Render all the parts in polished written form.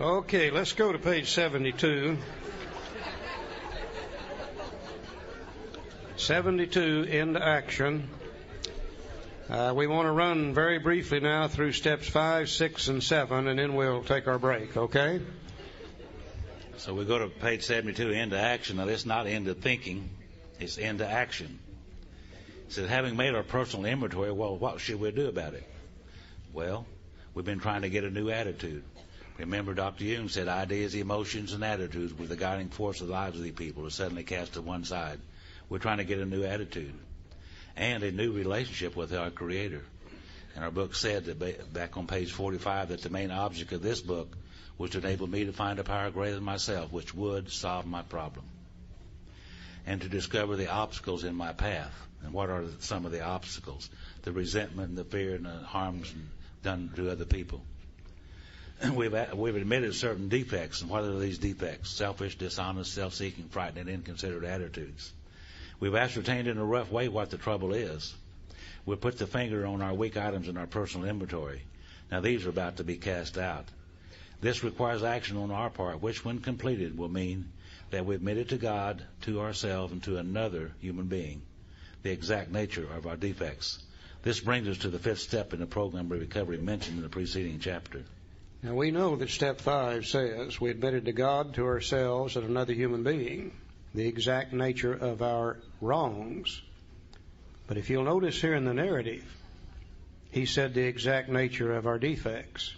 Okay, let's go to page 72. 72, into action. We want to run very briefly now through steps 5, 6, and 7, and then we'll take our break, okay? So we go to page 72, into action. Now, this is not into thinking, it's into action. It says, having made our personal inventory, well, what should we do about it? Well, we've been trying to get a new attitude. Remember, Dr. Jung said ideas, emotions, and attitudes were the guiding force of the lives of these people are suddenly cast to one side. We're trying to get a new attitude and a new relationship with our Creator. And our book said that back on page 45 that the main object of this book was to enable me to find a power greater than myself which would solve my problem and to discover the obstacles in my path. And what are some of the obstacles? The resentment and the fear and the harms done to other people. We've admitted certain defects, and what are these defects? Selfish, dishonest, self-seeking, frightened, and inconsiderate attitudes. We've ascertained in a rough way what the trouble is. We've put the finger on our weak items in our personal inventory. Now these are about to be cast out. This requires action on our part, which when completed will mean that we admitted to God, to ourselves, and to another human being the exact nature of our defects. This brings us to the fifth step in the program of recovery mentioned in the preceding chapter. Now, we know that step 5 says we admitted to God, to ourselves, and another human being the exact nature of our wrongs. But if you'll notice here in the narrative, he said the exact nature of our defects.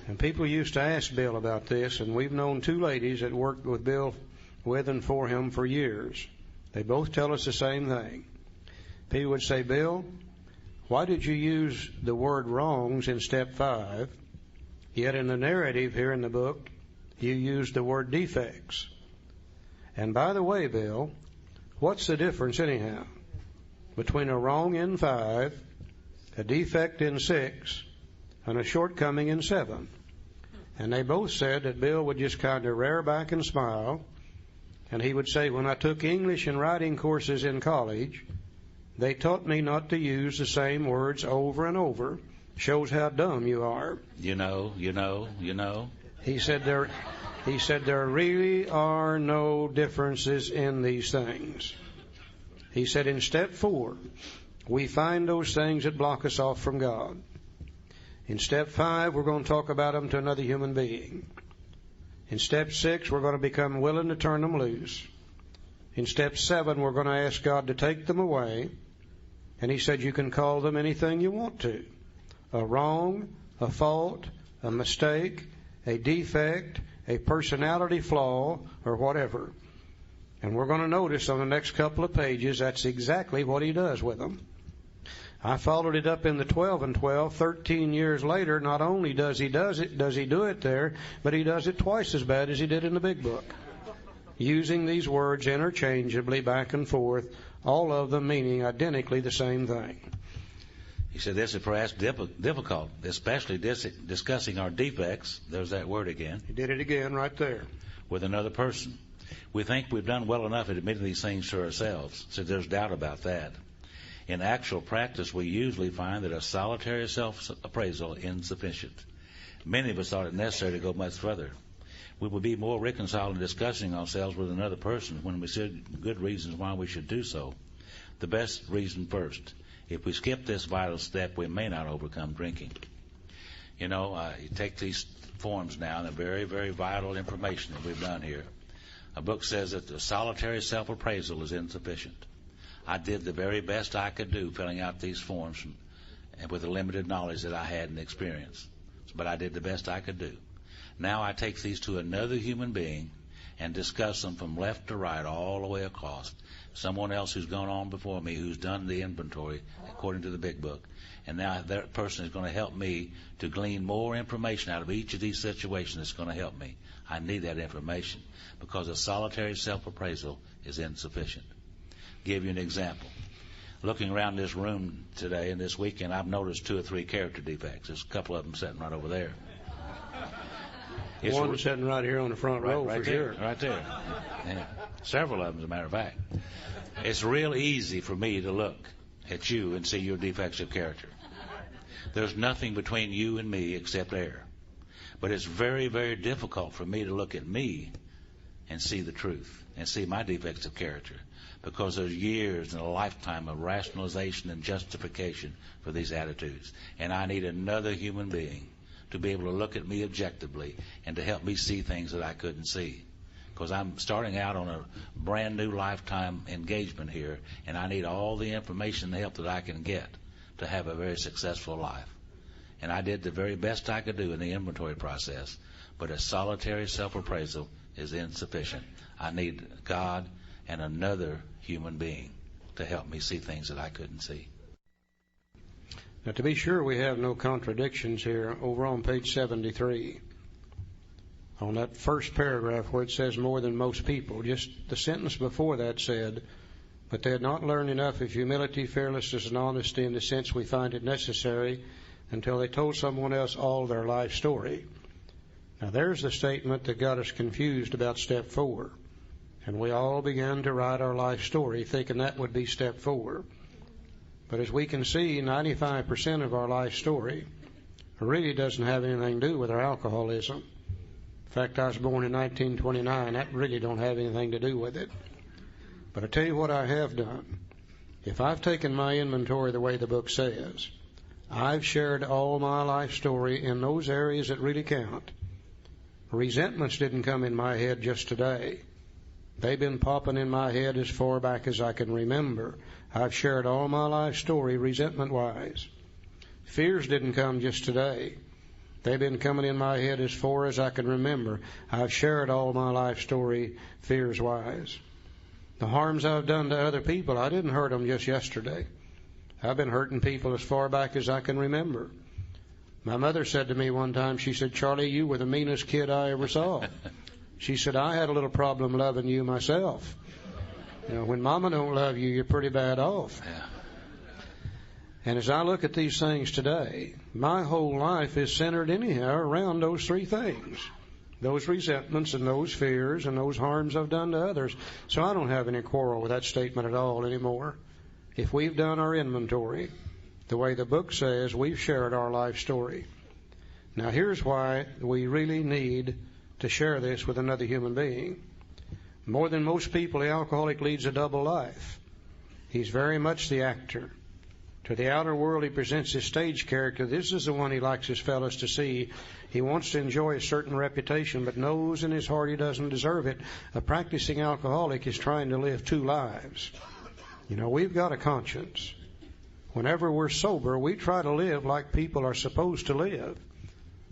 And people used to ask Bill about this, and we've known two ladies that worked with Bill with and for him for years. They both tell us the same thing. People would say, Bill, why did you use the word wrongs in step 5? Yet in the narrative here in the book, you used the word defects. And by the way, Bill, what's the difference anyhow between a wrong in 5, a defect in 6, and a shortcoming in 7? And they both said that Bill would just kind of rear back and smile, and he would say, when I took English and writing courses in college, they taught me not to use the same words over and over. Shows how dumb you are. You know. He said there really are no differences in these things. He said in step 4, we find those things that block us off from God. In step 5, we're going to talk about them to another human being. In step 6, we're going to become willing to turn them loose. In step 7, we're going to ask God to take them away. And he said you can call them anything you want to. A wrong, a fault, a mistake, a defect, a personality flaw, or whatever. And we're going to notice on the next couple of pages that's exactly what he does with them. I followed it up in the 12 and 12. 13 years later, not only does he do it there, but he does it twice as bad as he did in the big book. Using these words interchangeably back and forth, all of them meaning identically the same thing. He said this is perhaps difficult, especially discussing our defects. There's that word again. He did it again right there. With another person. We think we've done well enough at admitting these things to ourselves, so there's doubt about that. In actual practice, we usually find that a solitary self-appraisal is insufficient. Many of us thought it necessary to go much further. We would be more reconciled in discussing ourselves with another person when we see good reasons why we should do so. The best reason first. If we skip this vital step, we may not overcome drinking. You take these forms now, and the very, very vital information that we've done here. A book says that the solitary self-appraisal is insufficient. I did the very best I could do filling out these forms and with the limited knowledge that I had and experience. But I did the best I could do. Now I take these to another human being and discuss them from left to right all the way across. Someone else who's gone on before me, who's done the inventory according to the big book. And now that person is going to help me to glean more information out of each of these situations that's going to help me. I need that information because a solitary self-appraisal is insufficient. Give you an example. Looking around this room today and this weekend, I've noticed 2 or 3 character defects. There's a couple of them sitting right over there. One sitting right here on the front row right for there, sure. Right there. Yeah. Several of them, as a matter of fact. It's real easy for me to look at you and see your defects of character. There's nothing between you and me except air. But it's very, very difficult for me to look at me and see the truth and see my defects of character, because there's years and a lifetime of rationalization and justification for these attitudes. And I need another human being to be able to look at me objectively and to help me see things that I couldn't see. Because I'm starting out on a brand new lifetime engagement here, and I need all the information and help that I can get to have a very successful life. And I did the very best I could do in the inventory process, but a solitary self-appraisal is insufficient. I need God and another human being to help me see things that I couldn't see. Now, to be sure we have no contradictions here, over on page 73, on that first paragraph where it says more than most people, just the sentence before that said, but they had not learned enough of humility, fearlessness, and honesty in the sense we find it necessary until they told someone else all their life story. Now, there's the statement that got us confused about step 4. And we all began to write our life story thinking that would be step 4. But as we can see, 95% of our life story really doesn't have anything to do with our alcoholism. In fact, I was born in 1929. That really don't have anything to do with it. But I tell you what I have done. If I've taken my inventory the way the book says, I've shared all my life story in those areas that really count. Resentments didn't come in my head just today. They've been popping in my head as far back as I can remember. I've shared all my life story resentment-wise. Fears didn't come just today. They've been coming in my head as far as I can remember. I've shared all my life story fears-wise. The harms I've done to other people, I didn't hurt them just yesterday. I've been hurting people as far back as I can remember. My mother said to me one time, she said, Charlie, you were the meanest kid I ever saw. She said, I had a little problem loving you myself. You know, when Mama don't love you, you're pretty bad off. Yeah. And as I look at these things today, my whole life is centered anyhow around those 3 things. Those resentments and those fears and those harms I've done to others. So I don't have any quarrel with that statement at all anymore. If we've done our inventory, the way the book says, we've shared our life story. Now here's why we really need to share this with another human being. More than most people, the alcoholic leads a double life. He's very much the actor. To the outer world, he presents his stage character. This is the one he likes his fellows to see. He wants to enjoy a certain reputation, but knows in his heart he doesn't deserve it. A practicing alcoholic is trying to live 2 lives. You know, we've got a conscience. Whenever we're sober, we try to live like people are supposed to live.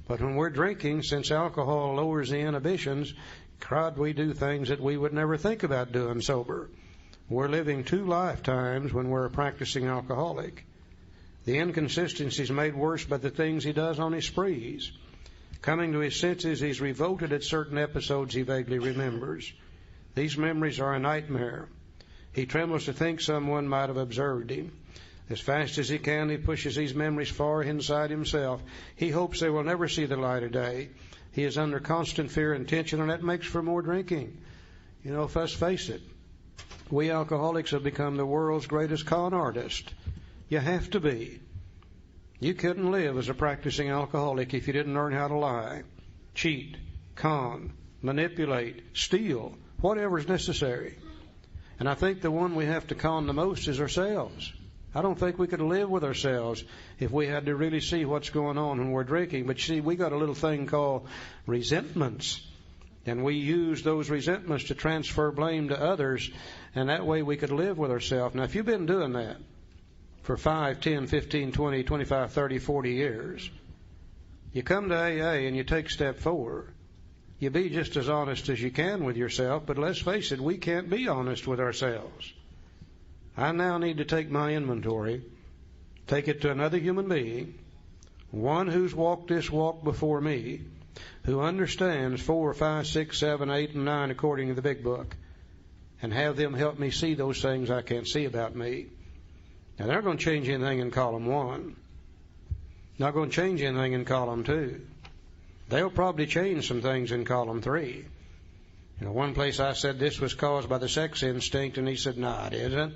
But when we're drinking, since alcohol lowers the inhibitions, God, we do things that we would never think about doing sober. We're living 2 lifetimes when we're a practicing alcoholic. The inconsistency is made worse by the things he does on his sprees. Coming to his senses, he's revolted at certain episodes he vaguely remembers. These memories are a nightmare. He trembles to think someone might have observed him. As fast as he can, he pushes these memories far inside himself. He hopes they will never see the light of day. He is under constant fear and tension, and that makes for more drinking. You know, let's face it, we alcoholics have become the world's greatest con artist. You have to be. You couldn't live as a practicing alcoholic if you didn't learn how to lie, cheat, con, manipulate, steal, whatever's necessary. And I think the one we have to con the most is ourselves. I don't think we could live with ourselves if we had to really see what's going on when we're drinking. But see, we got a little thing called resentments. And we use those resentments to transfer blame to others. And that way we could live with ourselves. Now, if you've been doing that for 5, 10, 15, 20, 25, 30, 40 years, you come to AA and you take step 4. You be just as honest as you can with yourself. But let's face it, we can't be honest with ourselves. I now need to take my inventory, take it to another human being, one who's walked this walk before me, who understands 4, 5, 6, 7, 8, and 9 according to the big book, and have them help me see those things I can't see about me. Now, they're not going to change anything in column 1. Not going to change anything in column 2. They'll probably change some things in column 3. You know, one place I said this was caused by the sex instinct, and he said, no, it isn't.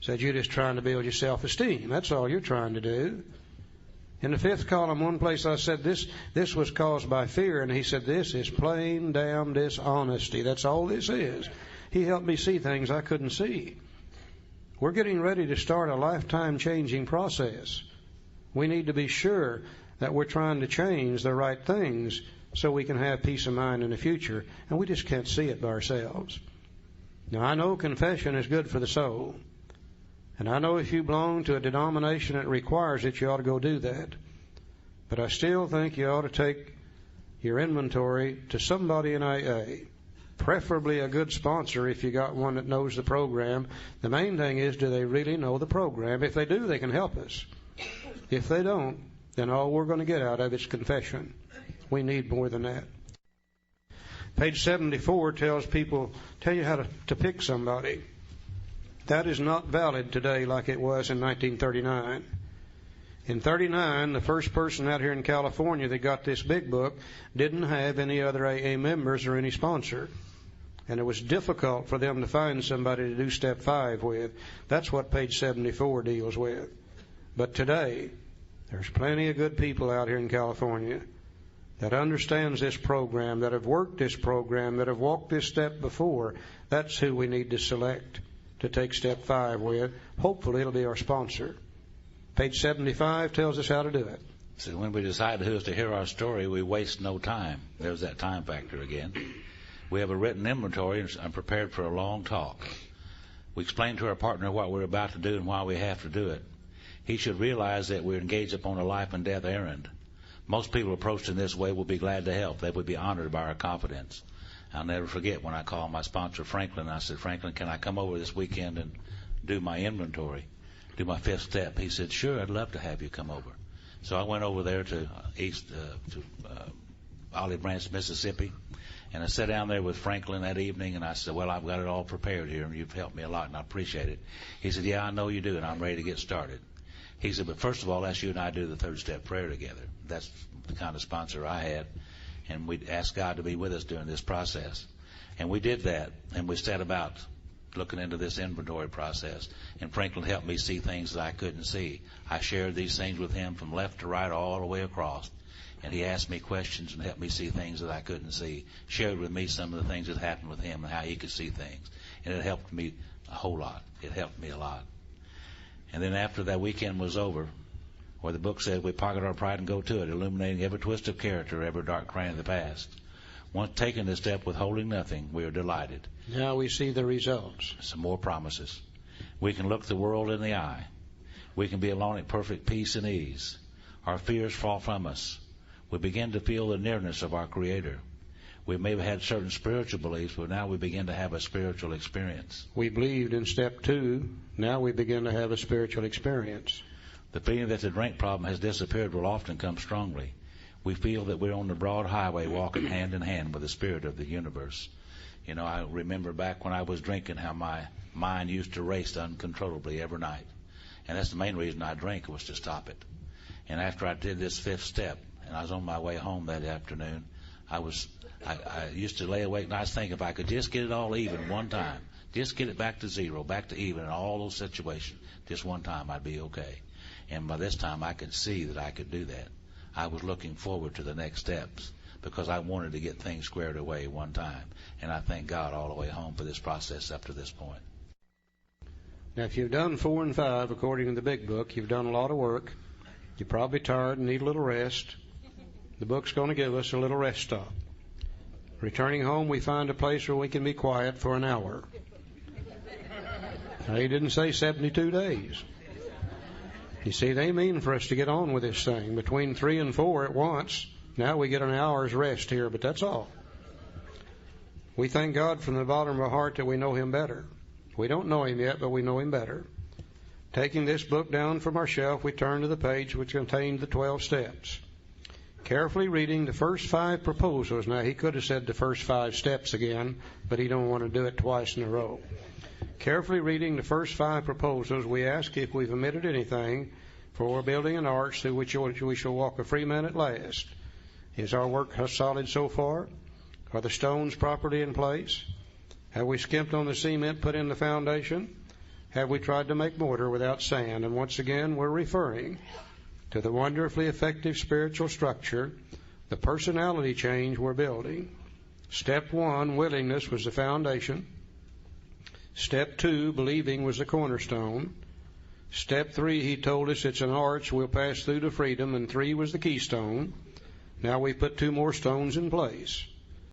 Said, you're just trying to build your self-esteem. That's all you're trying to do. In the fifth column, one place I said this was caused by fear, and he said this is plain damn dishonesty. That's all this is. He helped me see things I couldn't see. We're getting ready to start a lifetime-changing process. We need to be sure that we're trying to change the right things so we can have peace of mind in the future, and we just can't see it by ourselves. Now, I know confession is good for the soul. And I know if you belong to a denomination that requires it, you ought to go do that. But I still think you ought to take your inventory to somebody in AA, preferably a good sponsor if you got one that knows the program. The main thing is, do they really know the program? If they do, they can help us. If they don't, then all we're going to get out of it is confession. We need more than that. Page 74 tells you how to pick somebody. That is not valid today like it was in 1939. In 39, the first person out here in California that got this big book didn't have any other AA members or any sponsor. And it was difficult for them to find somebody to do step 5 with. That's what page 74 deals with. But today, there's plenty of good people out here in California that understands this program, that have worked this program, that have walked this step before. That's who we need to select to take step 5 with. Hopefully it'll be our sponsor. Page 75 tells us how to do it. So when we decide who is to hear our story, we waste no time. There's that time factor again. We have a written inventory and prepared for a long talk. We explain to our partner what we're about to do and why we have to do it. He should realize that we're engaged upon a life and death errand. Most people approached in this way will be glad to help. They would be honored by our confidence. I'll never forget when I called my sponsor, Franklin. I said, Franklin, can I come over this weekend and do my inventory, do my 5th step? He said, sure, I'd love to have you come over. So I went over there to Olive Branch, Mississippi, and I sat down there with Franklin that evening, and I said, well, I've got it all prepared here, and you've helped me a lot, and I appreciate it. He said, yeah, I know you do, and I'm ready to get started. He said, but first of all, let's you and I do the 3rd step prayer together. That's the kind of sponsor I had. And we asked God to be with us during this process. And we did that, and we set about looking into this inventory process. And Franklin helped me see things that I couldn't see. I shared these things with him from left to right all the way across. And he asked me questions and helped me see things that I couldn't see. Shared with me some of the things that happened with him and how he could see things. And it helped me a whole lot. It helped me a lot. And then after that weekend was over, where the book said we pocket our pride and go to it, illuminating every twist of character, every dark cranny of the past. Once taking this step withholding nothing, we are delighted. Now we see the results. Some more promises. We can look the world in the eye. We can be alone at perfect peace and ease. Our fears fall from us. We begin to feel the nearness of our Creator. We may have had certain spiritual beliefs, but now we begin to have a spiritual experience. We believed in step 2. Now we begin to have a spiritual experience. The feeling that the drink problem has disappeared will often come strongly. We feel that we're on the broad highway walking hand in hand with the spirit of the universe. You know, I remember back when I was drinking how my mind used to race uncontrollably every night. And that's the main reason I drank, was to stop it. And after I did this 5th step, and I was on my way home that afternoon, I used to lay awake nights thinking if I could just get it all even one time, just get it back to 0, back to even in all those situations, just one time I'd be okay. And by this time, I could see that I could do that. I was looking forward to the next steps because I wanted to get things squared away one time. And I thank God all the way home for this process up to this point. Now, if you've done 4 and 5, according to the big book, you've done a lot of work. You're probably tired and need a little rest. The book's going to give us a little rest stop. Returning home, we find a place where we can be quiet for an hour. Now, he didn't say 72 days. You see, they mean for us to get on with this thing. Between 3 and 4 at once, now we get an hour's rest here, but that's all. We thank God from the bottom of our heart that we know Him better. We don't know Him yet, but we know Him better. Taking this book down from our shelf, we turn to the page which contained the 12 steps. Carefully reading the first 5 proposals. Now, he could have said the first 5 steps again, but he don't want to do it twice in a row. Carefully reading the first 5 proposals, we ask if we've omitted anything for building an arch through which we shall walk a free man at last. Is our work solid so far? Are the stones properly in place? Have we skimped on the cement put in the foundation? Have we tried to make mortar without sand? And once again, we're referring to the wonderfully effective spiritual structure, the personality change we're building. Step 1, willingness, was the foundation. Step 2, believing, was the cornerstone. Step 3, he told us it's an arch we'll pass through to freedom, and 3 was the keystone. Now we put 2 more stones in place.